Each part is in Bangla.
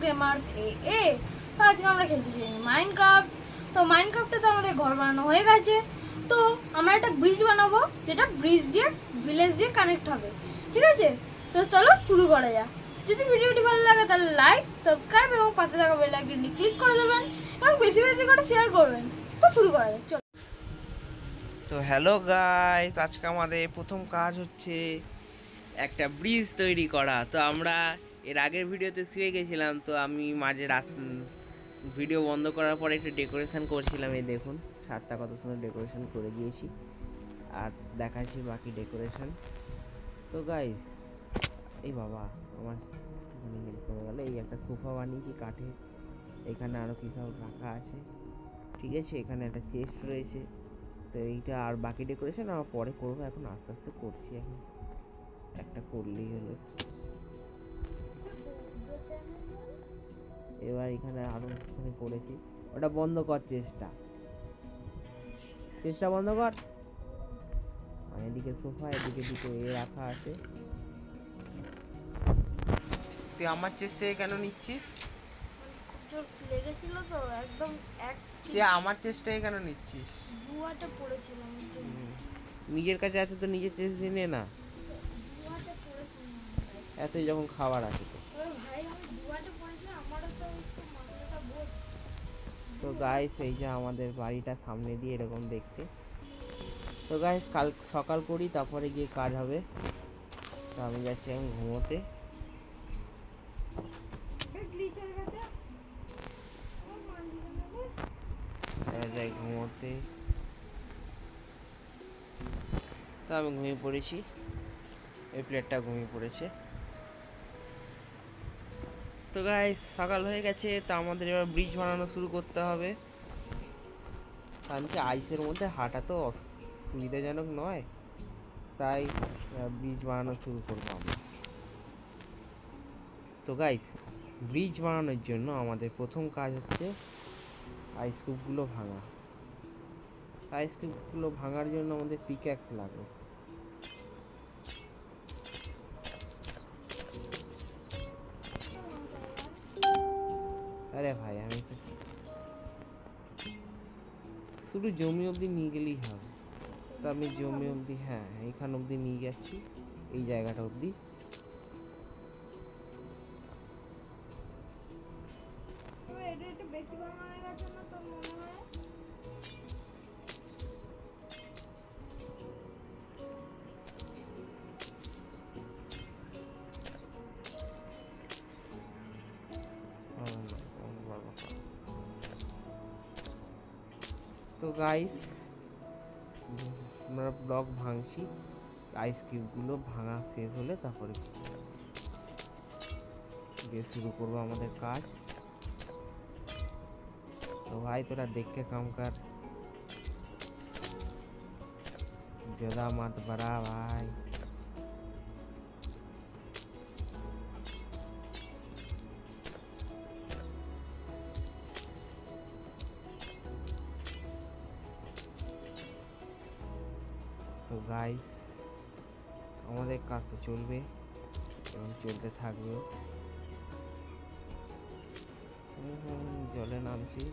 গেমার্স এ। তো আজকে আমরা খেলতে চাই মাইনক্রাফট। তো মাইনক্রাফটে তো আমাদের ঘর বানানো হয়ে গেছে। তো আমরা একটা ব্রিজ বানাবো, যেটা ব্রিজ দিয়ে ভিলেজ দিয়ে কানেক্ট হবে। ঠিক আছে, তো চলো শুরু করা যাক। যদি ভিডিওটি ভালো লাগে তাহলে লাইক, সাবস্ক্রাইব এবং পাশে থাকা বেল আইকনটি ক্লিক করে দেবেন এবং বেশি বেশি করে শেয়ার করবেন। তো শুরু করা যাক, চলো। তো হ্যালো গাইস, আজকে আমাদের প্রথম কাজ হচ্ছে একটা ব্রিজ তৈরি করা। তো আমরা এর আগের ভিডিওতে শুয়ে গেছিলাম, তো আমি মাঝে রাত ভিডিও বন্ধ করার পরে একটু ডেকোরেশন করছিলাম। এই দেখুন ছাদটা কত সুন্দর ডেকোরেশন করে দিয়েছি, আর দেখাচ্ছি বাকি ডেকোরেশন। তো গাইস, এই বাবা আমার হেল্প করে গেল। এই একটা সোফা বানিয়েছি কাঠের, এখানে আরও কী সব রাখা আছে। ঠিক আছে, এখানে একটা চেস্ট রয়েছে। তো এইটা আর বাকি ডেকোরেশন আমরা পরে করবো, এখন আস্তে আস্তে করছি। এখন একটা করলেই হলো। এবার এখানে আরো এখানে করেছি, ওটা বন্ধ কর, চেষ্টা বন্ধ কর। এদিকে সোফা, এদিকে দুটো রাখা আছে। তুই আমার চেষ্টা কেন নিচ্ছিস? লেগেছিল তো একদম তুই আমার চেষ্টায় কেন নিচ্ছিস? বুয়াটা পড়েছিলাম, নিজের কাছে আছে তো নিজের চেষ্টা নে না, বুয়াটা পড়েছিলাম। এতই যখন খাবার আছে তো। ভাই আমি বুয়াটা পড়েছিলাম, আমারও তো একটু মাথাটা বোঝ। তো গাইস, এই যে আমাদের বাড়িটা সামনে দিয়ে এরকম দেখতে। তো গাইস, কাল সকাল করি, তারপরে গিয়ে কাজ হবে। তো আমি যাচ্ছি এখন ঘুমোতে। যাই ঘুমোতে। তো আমি ঘুমিয়ে পড়েছি, এই প্লেটটা ঘুমিয়ে পড়েছে। তো গাইস, সকাল হয়ে গেছে, তো আমাদের এবার ব্রিজ বানানো শুরু করতে হবে। কারণ কি আইসের মধ্যে হাঁটা তো সুবিধাজনক নয়, তাই ব্রিজ বানানো শুরু করবো আমরা। তো গাইস, ব্রিজ বানানোর জন্য আমাদের প্রথম কাজ হচ্ছে আইস কিউবগুলো ভাঙা। আইস কিউবগুলো ভাঙার জন্য আমাদের পিক্যাক্স লাগবে। আরে ভাই, আমি তো শুধু জমি অবধি নিয়ে গেলেই হবে। তো আমি জমি অবধি, হ্যাঁ এইখান অবধি নিয়ে যাচ্ছি, এই জায়গাটা অবধি। তো গাইস, আমরা ব্লক ভাঙছি, আইস কিউবগুলো ভাঙা শেষ হলে তারপরে দিয়ে শুরু করবো আমাদের কাজ। তো ভাই তোরা দেখে কাম কর, ज़्यादा मत बड़ा भाई। তো গাইস, আমাদের কাজ তো চলবে এবং চলতে থাকবে। জলে নামছি।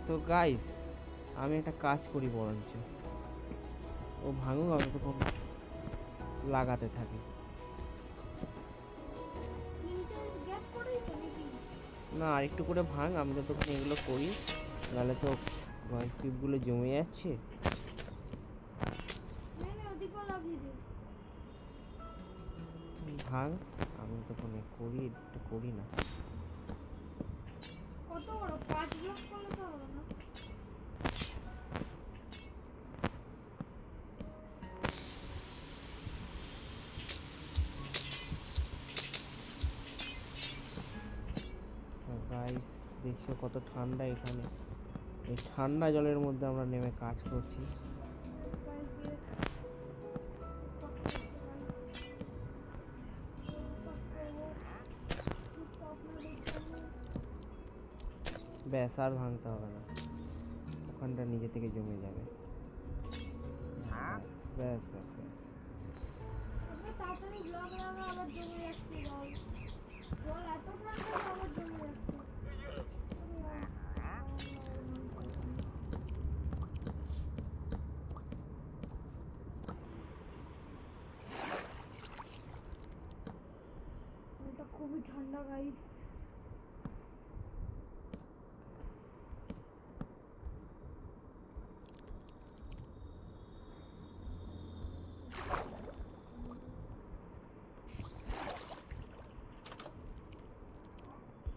তো গাইস, আমি একটা কাজ করি, বরঞ্চ ও ভাঙুক, আমি তখন লাগাতে থাকি। না, আর একটু করে ভাঙ, আমি তো তখন এগুলো করি, নাহলে তো ভয়েস ক্লিপগুলো জমে যাচ্ছে। ভাঙ, আমি তখন করি, একটু করি না। কত বড় 5 ব্লক করলে তো হবে না। গাইস, দেখছো কত ঠান্ডা এখানে। এই ঠান্ডা জলের মধ্যে আমরা নেমে কাজ করছি। ব্যাস, আর ভাঙতে হবে না। ওখানটা নিজে থেকে জমে যাবে। ব্যাস ব্যাস ব্যাস। তাড়াতাড়ি ব্লক লাগা, আবার জমে যাচ্ছে জল। জল এত ঠান্ডা যে আবার জমে যাচ্ছে। এটা খুবই ঠান্ডা গাইস।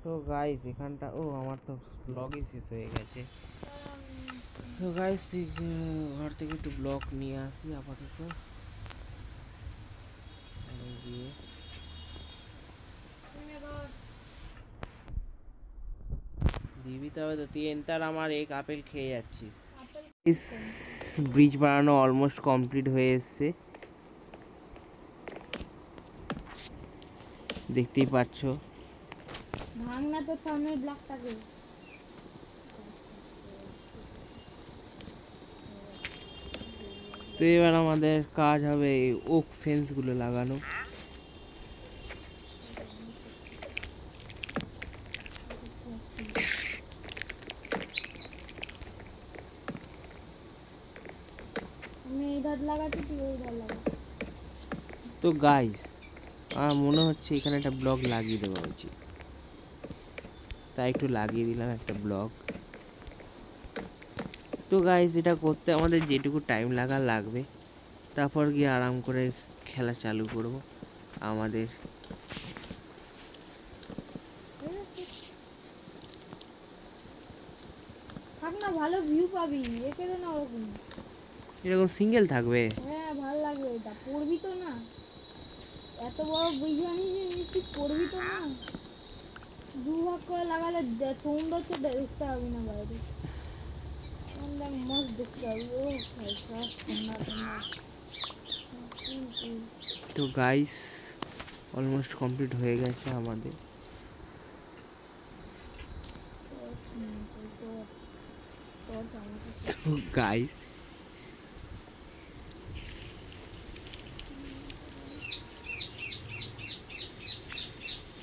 তো গাইস এখানটা আমার তো ব্লগই শেষ হয়ে গেছে। তো গাইস ঘর থেকে একটু ব্লগ নিয়ে আসি আপাতত। গিয়ে দিবি তবে তো তুই এনতার আমার এক আপেল খেয়ে যাচ্ছিস। ব্রিজ বানানো অলমোস্ট কমপ্লিট হয়ে এসছে, দেখতেই পাচ্ছ। ভাঙ না তো সামনের ব্লকটাকে। তো এবার আমাদের কাজ হবে ওক ফেন্স গুলো লাগানো। আমি এই ধার লাগাচ্ছি, তুই ওই ধার লাগা। তো গাইস আমার মনে হচ্ছে এখানে একটা ব্লগ লাগিয়ে দেওয়া উচিত, তাই একটু লাগিয়ে দিলাম একটা ব্লগ। তো গাইস এটা করতে আমাদের যেটুকু টাইম লাগবে, তারপর গিয়ে আরাম করে খেলা চালু করব আমাদের। থাক না, ভালো ভিউ পাবি, রেখে দে না ওরকম। এরকম সিঙ্গেল থাকবে? হ্যাঁ ভালো লাগবে, এটা পড়বি তো না? এত বড় ব্রিজ বানিয়েছিস, নিশ্চিত পড়বি তো না? দুভাগ করে লাগালে সৌন্দর্য দেখতে পাবি না বাইরে, মস্ত দেখতে পাবি। ও ভাই সব ঠান্ডা ঠান্ডা। তো গাইস অলমোস্ট কমপ্লিট হয়ে গেছে আমাদের। তো গাইস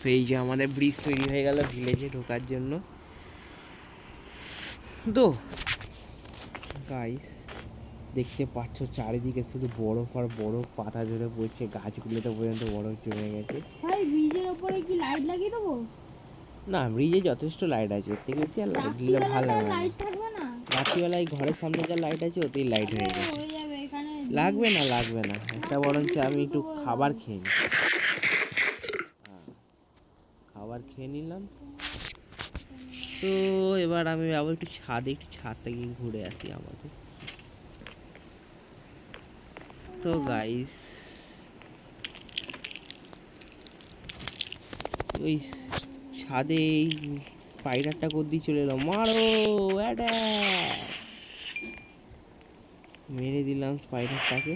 তো এই যে আমাদের ব্রিজ তৈরি হয়ে গেল ভিলেজে ঢোকার জন্য। তো গাইস দেখতে পাচ্ছ চারিদিকে শুধু বরফ আর বরফ, পাতা ঝরে পড়ছে, গাছগুলোতে পর্যন্ত বরফ জমে গেছে। ভাই ব্রিজের উপরে কি লাইট লাগিয়ে দেবো? না, ব্রিজে যথেষ্ট লাইট আছে, এর থেকে বেশি আর লাইট দিলে ভালো লাগে না। লাইট থাকবে না? রাত্রিবেলায় ঘরের সামনে যা লাইট আছে ওতেই লাইট হয়ে গেছে। হয়ে যাবে এখানে। লাগবে না একটা, বরঞ্চ আমি একটু খাবার খেয়ে নিই। খাবার খেয়ে নিলাম। তো এবার আমি যাবো একটু ছাদে, একটু ছাদটা গিয়ে ঘুরে আসি আমাদের। তো গাইস ওই ছাদে এই স্পাইডারটা করতেই চলে এলো, মারো মেরে দিলাম স্পাইডারটাকে।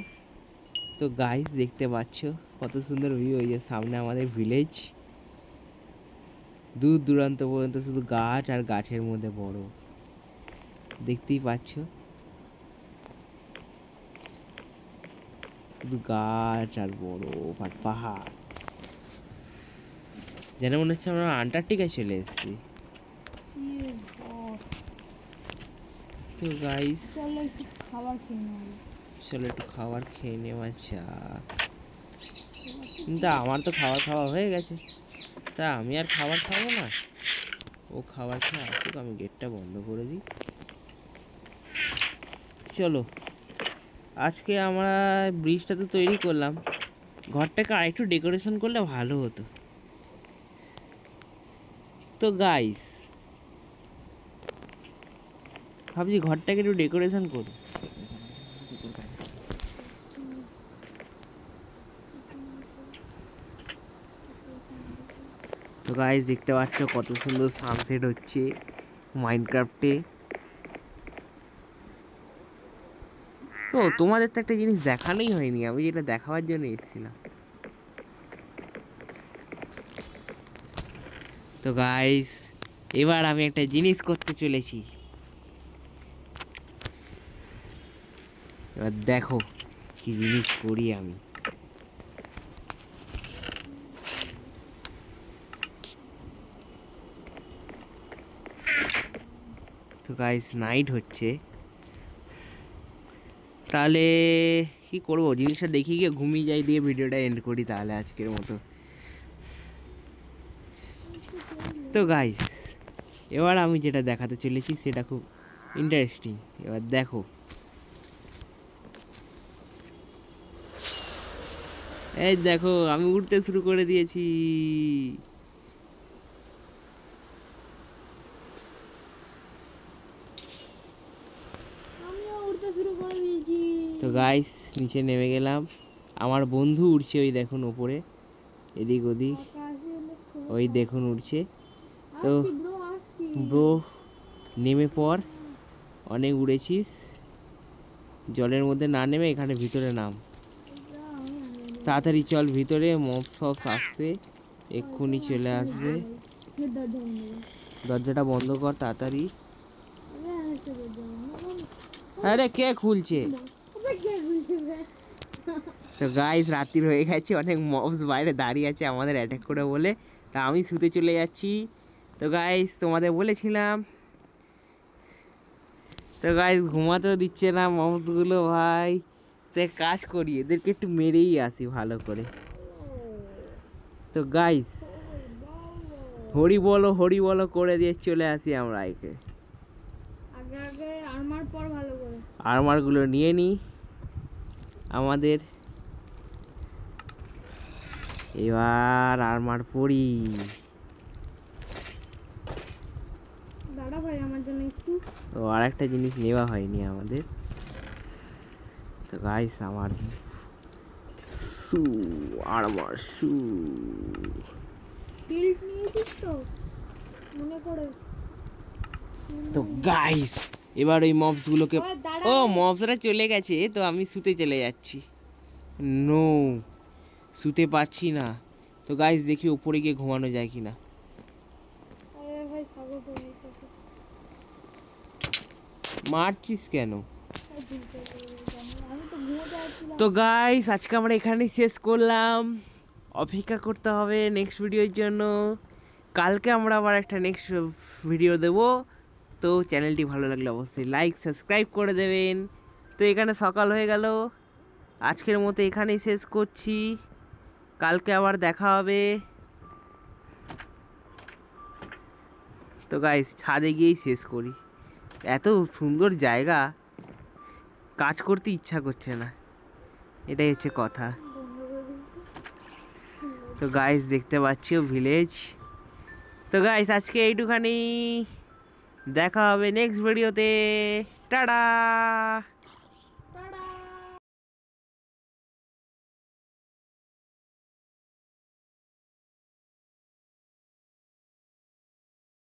তো গাইস দেখতে পাচ্ছ কত সুন্দর ভিউ, ওই যে সামনে আমাদের ভিলেজ, দূর দূরান্ত পর্যন্ত শুধু গাছ আর গাছের মধ্যে বড়, দেখতেই পাচ্ছ শুধু গাছ আর বরফ আর পাহাড়, যেন মনে হচ্ছে আমরা আন্টার্কটিকায় চলে এসেছি। তো গাইস চলো একটু খাবার খেয়ে নেবো। চলো একটু খাবার খেয়ে নেওয়া যাক। কিন্তু আমার তো খাওয়া হয়ে গেছে, তা আমি আর খাবার খাবো না, ও খাবার খেয়ে আসুক, আমি গেটটা বন্ধ করে দিই। চলো আজকে আমরা ব্রিজটা তো তৈরি করলাম, ঘরটাকে আরেকটু ডেকোরেশন করলে ভালো হতো। তো গাইস ভাবছি ঘরটাকে একটু ডেকোরেশন করি। তো গাইস দেখতে পাচ্ছ কত সুন্দর সানসেট হচ্ছে মাইনক্রাফটে। তো তোমাদের তো একটা জিনিস দেখানোই হয়নি, আমি যেটা দেখাবার জন্য এসেছিলাম। তো গাইস এবার আমি একটা জিনিস করতে চলেছি। এবার দেখো কি জিনিস করি আমি। তো গাইস নাইট হচ্ছে, তাহলে কি করবো, জিনিসটা দেখি গিয়ে ঘুমিয়ে যাই, দিয়ে ভিডিওটা এন্ড করি তাহলে আজকের মতো। তো গাইস এবার আমি যেটা দেখাতে চলেছি সেটা খুব ইন্টারেস্টিং। এবার দেখো, এই দেখো আমি উঠতে শুরু করে দিয়েছি। আমিও উঠতে শুরু করে দিয়েছি। তো গাইস নিচে নেমে গেলাম, আমার বন্ধু উঠছে ওই দেখুন ওপরে, এদিক ওদিক আকাশে লক্ষ্য ওই দেখুন উঠছে। তো আসছি ব্রো, আসছি। ব্রো নেমে পর, অনেক উড়েছিস, জলের মধ্যে না নেমে এখানে ভিতরে নাম। তাড়াতাড়ি চল ভিতরে, মবস ফবস আসছে, এক্ষুনি চলে আসবে। দরজাটা বন্ধ কর তাড়াতাড়ি। আরে কে খুলছে? তো গাইস রাত্রির হয়ে গেছে, অনেক মবস বাইরে দাঁড়িয়ে আছে আমাদের অ্যাটাক করে বলে, তা আমি শুতে চলে যাচ্ছি। তো গাইস তোমাদের বলেছিলাম, তো গাইস ঘুমাতেও দিচ্ছে না মবসগুলো ভাই। তো এক কাজ করি, এদেরকে একটু মেরেই আসি ভালো করে। তো গাইস হরি বলো করে দিয়ে চলে আসি আমরা। একে আগে আগে আর্মার পর ভালো করে আর্মারগুলো নিয়ে নিই আমাদের। এবার আর্মার পরি। দাদা ভাই আমার জন্য একটু। তো আর একটা জিনিস নেওয়া হয়নি আমাদের। তো গাইস আমার শু, আর্মার শু। শিল্ড নিয়েছিস তো মনে করে। তো গাইস এবার ওই মবসগুলোকে, ওই দাঁড়া। ও মবসরা চলে গেছে, তো আমি শুতে চলে যাচ্ছি। নো, শুতে পারছি না। তো গাইস দেখি উপরে গিয়ে ঘুমানো যায় কিনা। আরে ভাই ছাগল তো নেই কাছে। মারছিস কেন? আমি তো ঘুমোতে আসছিলাম। তো গাইস আজকে আমরা এখানেই শেষ করলাম, অপেক্ষা করতে হবে নেক্সট ভিডিওর জন্য। কালকে আমরা আবার একটা নেক্সট ভিডিও দেব। তো চ্যানেলটি ভালো লাগলে অবশ্যই লাইক সাবস্ক্রাইব করে দেবেন। তো এখানে সকাল হয়ে গেল, আজকের মতো এখানেই শেষ করছি, কালকে আবার দেখা হবে। তো গাইস ছাদে গিয়েই শেষ করি, এত সুন্দর জায়গা, কাজ করতে ইচ্ছা করছে না, এটাই হচ্ছে কথা। তো গাইস দেখতে পাচ্ছিও ভিলেজ। তো গাইস আজকে এইটুখানি, দেখা হবে নেক্সট ভিডিওতে, টাটা।